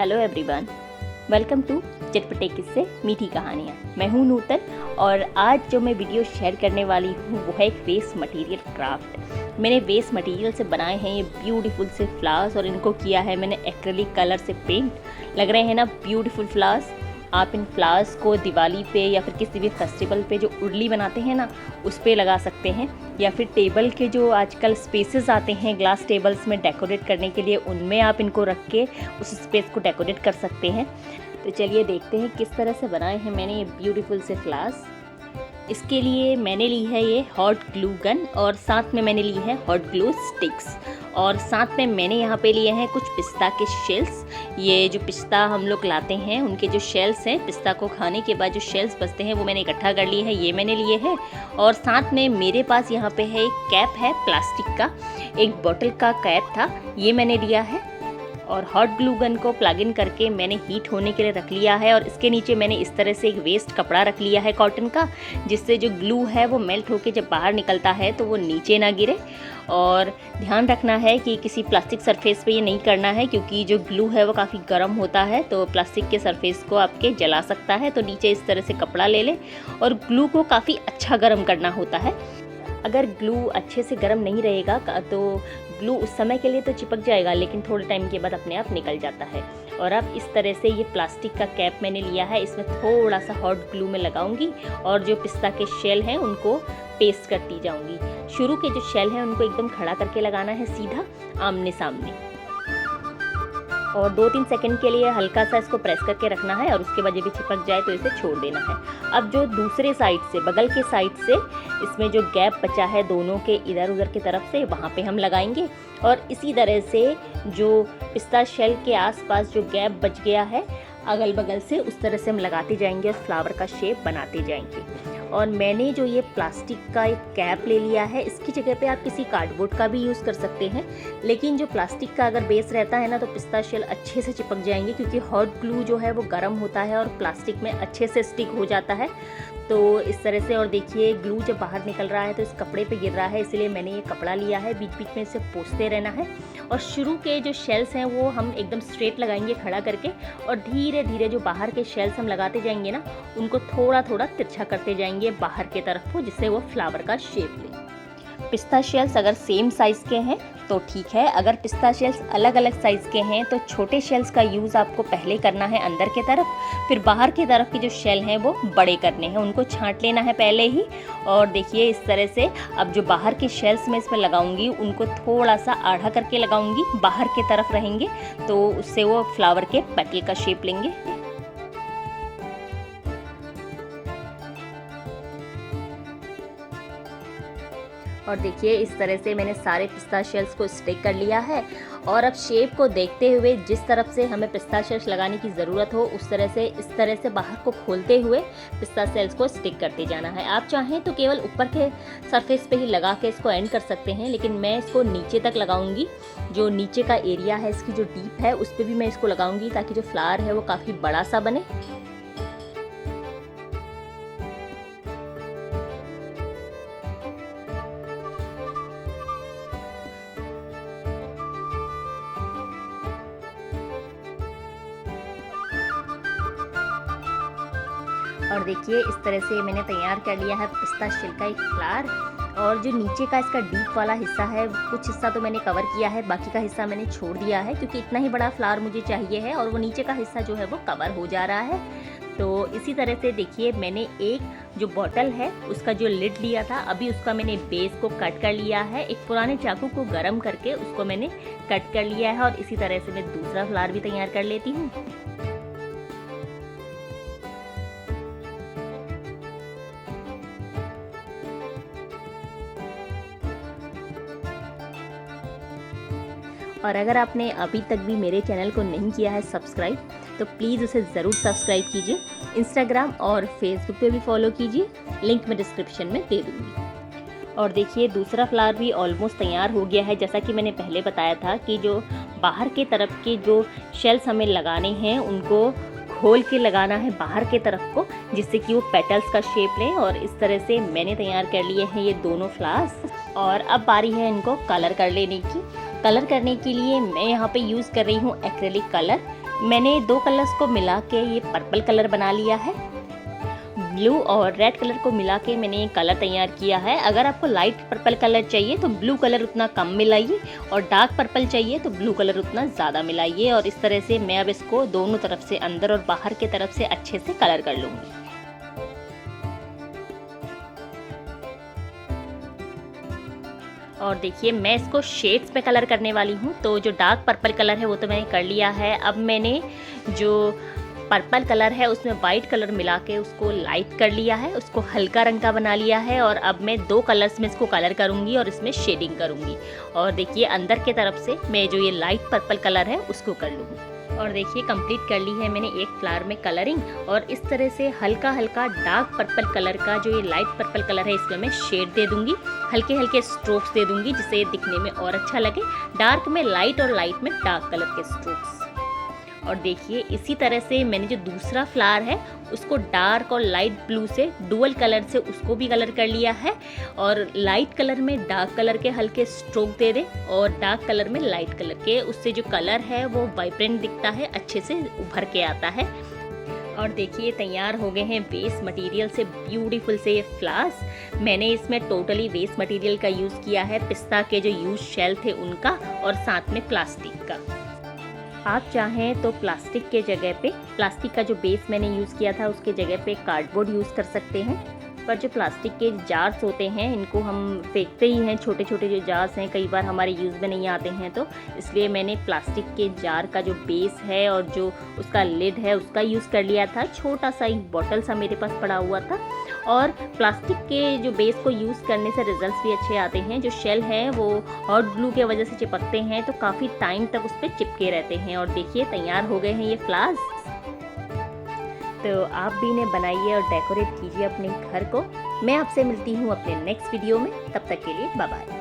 Hello everyone, welcome to चटपटे किस्से मीठी कहानियाँ। मैं हूँ नूतन और आज जो मैं वीडियो शेयर करने वाली हूँ वो है एक वेस्ट मटेरियल क्राफ्ट। मैंने वेस्ट मटेरियल से बनाए हैं ये ब्यूटीफुल से फ्लावर्स और इनको किया है मैंने एक्रेलिक कलर से पेंट। लग रहे हैं ना ब्यूटीफुल फ्लावर्स। आप इन फ्लावर्स को दिवाली पे या फिर किसी भी फेस्टिवल पे जो उर्ली बनाते हैं ना उस पे लगा सकते हैं, या फिर टेबल के जो आजकल स्पेसेस आते हैं ग्लास टेबल्स में डेकोरेट करने के लिए, उनमें आप इनको रख के उस स्पेस को डेकोरेट कर सकते हैं। तो चलिए देखते हैं किस तरह से बनाए हैं मैंने ये ब्यूटीफुल से फ्लावर्स। इसके लिए मैंने ली है ये हॉट ग्लू गन और साथ में मैंने ली है हॉट ग्लू स्टिक्स और साथ में मैंने यहाँ पे लिए हैं कुछ पिस्ता के शेल्स। ये जो पिस्ता हम लोग लाते हैं उनके जो शेल्स हैं, पिस्ता को खाने के बाद जो शेल्स बचते हैं वो मैंने इकट्ठा कर लिए हैं, ये मैंने लिए हैं। और साथ में मेरे पास यहाँ पे है एक कैप है प्लास्टिक का, एक बॉटल का कैप था, ये मैंने लिया है। और हॉट ग्लू गन को प्लग इन करके मैंने हीट होने के लिए रख लिया है और इसके नीचे मैंने इस तरह से एक वेस्ट कपड़ा रख लिया है कॉटन का, जिससे जो ग्लू है वो मेल्ट होके जब बाहर निकलता है तो वो नीचे ना गिरे। और ध्यान रखना है कि किसी प्लास्टिक सरफेस पे ये नहीं करना है, क्योंकि जो ग्लू है वो काफ़ी गर्म होता है तो प्लास्टिक के सरफेस को आपके जला सकता है। तो नीचे इस तरह से कपड़ा ले लें और ग्लू को काफ़ी अच्छा गर्म करना होता है। अगर ग्लू अच्छे से गर्म नहीं रहेगा तो ग्लू उस समय के लिए तो चिपक जाएगा, लेकिन थोड़े टाइम के बाद अपने आप निकल जाता है। और अब इस तरह से ये प्लास्टिक का कैप मैंने लिया है, इसमें थोड़ा सा हॉट ग्लू में लगाऊंगी और जो पिस्ता के शेल हैं उनको पेस्ट करती जाऊंगी। शुरू के जो शेल हैं उनको एकदम खड़ा करके लगाना है, सीधा आमने सामने, और 2-3 सेकंड के लिए हल्का सा इसको प्रेस करके रखना है और उसके बाद जब भी चिपक जाए तो इसे छोड़ देना है। अब जो दूसरे साइड से, बगल के साइड से इसमें जो गैप बचा है दोनों के इधर उधर की तरफ से, वहाँ पे हम लगाएंगे। और इसी तरह से जो पिस्ता शेल के आसपास जो गैप बच गया है अगल बगल से, उस तरह से हम लगाते जाएंगे और फ्लावर का शेप बनाते जाएंगे। और मैंने जो ये प्लास्टिक का एक कैप ले लिया है, इसकी जगह पे आप किसी कार्डबोर्ड का भी यूज़ कर सकते हैं, लेकिन जो प्लास्टिक का अगर बेस रहता है ना तो पिस्ता शेल अच्छे से चिपक जाएंगे, क्योंकि हॉट ग्लू जो है वो गर्म होता है और प्लास्टिक में अच्छे से स्टिक हो जाता है। तो इस तरह से, और देखिए ग्लू जब बाहर निकल रहा है तो इस कपड़े पे गिर रहा है, इसलिए मैंने ये कपड़ा लिया है, बीच बीच में इसे पोंछते रहना है। और शुरू के जो शेल्स हैं वो हम एकदम स्ट्रेट लगाएंगे खड़ा करके, और धीरे धीरे जो बाहर के शेल्स हम लगाते जाएंगे ना उनको थोड़ा थोड़ा तिरछा करते जाएंगे बाहर के तरफ को, जिससे वो फ्लावर का शेप ले। पिस्ता शेल्स अगर सेम साइज़ के हैं तो ठीक है, अगर पिस्ता शेल्स अलग अलग साइज़ के हैं तो छोटे शेल्स का यूज़ आपको पहले करना है अंदर के तरफ, फिर बाहर की तरफ के जो शेल हैं वो बड़े करने हैं, उनको छांट लेना है पहले ही। और देखिए इस तरह से अब जो बाहर के शेल्स मैं इसमें लगाऊंगी उनको थोड़ा सा आधा करके लगाऊंगी, बाहर की तरफ रहेंगे तो उससे वो फ्लावर के पेटल का शेप लेंगे। और देखिए इस तरह से मैंने सारे पिस्ता शेल्स को स्टिक कर लिया है। और अब शेप को देखते हुए जिस तरफ से हमें पिस्ता शेल्स लगाने की ज़रूरत हो उस तरह से, इस तरह से बाहर को खोलते हुए पिस्ता शेल्स को स्टिक करते जाना है। आप चाहें तो केवल ऊपर के सरफेस पे ही लगा के इसको एंड कर सकते हैं, लेकिन मैं इसको नीचे तक लगाऊंगी। जो नीचे का एरिया है इसकी जो डीप है उस पर भी मैं इसको लगाऊंगी, ताकि जो फ्लावर है वो काफ़ी बड़ा सा बने। और देखिए इस तरह से मैंने तैयार कर लिया है पिस्ता शेल का एक फ्लावर। और जो नीचे का इसका डीप वाला हिस्सा है, कुछ हिस्सा तो मैंने कवर किया है, बाकी का हिस्सा मैंने छोड़ दिया है, क्योंकि इतना ही बड़ा फ्लावर मुझे चाहिए है और वो नीचे का हिस्सा जो है वो कवर हो जा रहा है। तो इसी तरह से देखिए मैंने एक जो बॉटल है उसका जो लिड लिया था, अभी उसका मैंने बेस को कट कर लिया है, एक पुराने चाकू को गर्म करके उसको मैंने कट कर लिया है। और इसी तरह से मैं दूसरा फ्लावर भी तैयार कर लेती हूँ। और अगर आपने अभी तक भी मेरे चैनल को नहीं किया है सब्सक्राइब, तो प्लीज़ उसे ज़रूर सब्सक्राइब कीजिए। इंस्टाग्राम और फेसबुक पे भी फॉलो कीजिए, लिंक मैं डिस्क्रिप्शन में दे दूँगी। और देखिए दूसरा फ्लावर भी ऑलमोस्ट तैयार हो गया है। जैसा कि मैंने पहले बताया था कि जो बाहर के तरफ के जो शेल्स हमें लगाने हैं उनको खोल के लगाना है बाहर के तरफ को, जिससे कि वो पेटल्स का शेप लें। और इस तरह से मैंने तैयार कर लिए हैं ये दोनों फ्लावर्स। और अब बारी है इनको कलर कर लेने की। कलर करने के लिए मैं यहाँ पे यूज़ कर रही हूँ एक्रेलिक कलर। मैंने 2 कलर्स को मिला के ये पर्पल कलर बना लिया है। ब्लू और रेड कलर को मिला के मैंने कलर तैयार किया है। अगर आपको लाइट पर्पल कलर चाहिए तो ब्लू कलर उतना कम मिलाइए, और डार्क पर्पल चाहिए तो ब्लू कलर उतना ज़्यादा मिलाइए। और इस तरह से मैं अब इसको दोनों तरफ से, अंदर और बाहर की तरफ से अच्छे से कलर कर लूँगी। और देखिए मैं इसको शेड्स पे कलर करने वाली हूँ। तो जो डार्क पर्पल कलर है वो तो मैंने कर लिया है। अब मैंने जो पर्पल कलर है उसमें वाइट कलर मिला के उसको लाइट कर लिया है, उसको हल्का रंग का बना लिया है। और अब मैं 2 कलर्स में इसको कलर करूँगी और इसमें शेडिंग करूँगी। और देखिए अंदर के तरफ से मैं जो ये लाइट पर्पल कलर है उसको कर लूँगी। और देखिए कंप्लीट कर ली है मैंने एक फ्लावर में कलरिंग। और इस तरह से हल्का हल्का डार्क पर्पल कलर का जो ये लाइट पर्पल कलर है इसमें मैं शेड दे दूंगी, हल्के हल्के स्ट्रोक्स दे दूंगी जिससे ये दिखने में और अच्छा लगे। डार्क में लाइट और लाइट में डार्क कलर के स्ट्रोक्स। और देखिए इसी तरह से मैंने जो दूसरा फ्लावर है उसको डार्क और लाइट ब्लू से डुअल कलर से उसको भी कलर कर लिया है। और लाइट कलर में डार्क कलर के हल्के स्ट्रोक दे दें, और डार्क कलर में लाइट कलर के, उससे जो कलर है वो वाइब्रेंट दिखता है, अच्छे से उभर के आता है। और देखिए तैयार हो गए हैं वेस्ट मटेरियल से ब्यूटीफुल से ये फ्लावर्स। मैंने इसमें टोटली वेस्ट मटेरियल का यूज़ किया है, पिस्ता के जो यूज शेल थे उनका, और साथ में प्लास्टिक का। आप चाहें तो प्लास्टिक के जगह पे, प्लास्टिक का जो बेस मैंने यूज़ किया था उसके जगह पे कार्डबोर्ड यूज़ कर सकते हैं। पर जो प्लास्टिक के जार्स होते हैं इनको हम फेंकते ही हैं, छोटे छोटे जो जार्स हैं कई बार हमारे यूज़ में नहीं आते हैं, तो इसलिए मैंने प्लास्टिक के जार का जो बेस है और जो उसका लिड है उसका यूज़ कर लिया था। छोटा सा एक बॉटल सा मेरे पास पड़ा हुआ था। और प्लास्टिक के जो बेस को यूज़ करने से रिजल्ट्स भी अच्छे आते हैं। जो शेल हैं वो हॉट ग्लू के वजह से चिपकते हैं तो काफ़ी टाइम तक उस पर चिपके रहते हैं। और देखिए तैयार हो गए हैं ये फ्लावर्स। तो आप भी इन्हें बनाइए और डेकोरेट कीजिए अपने घर को। मैं आपसे मिलती हूँ अपने नेक्स्ट वीडियो में, तब तक के लिए बाय बाय।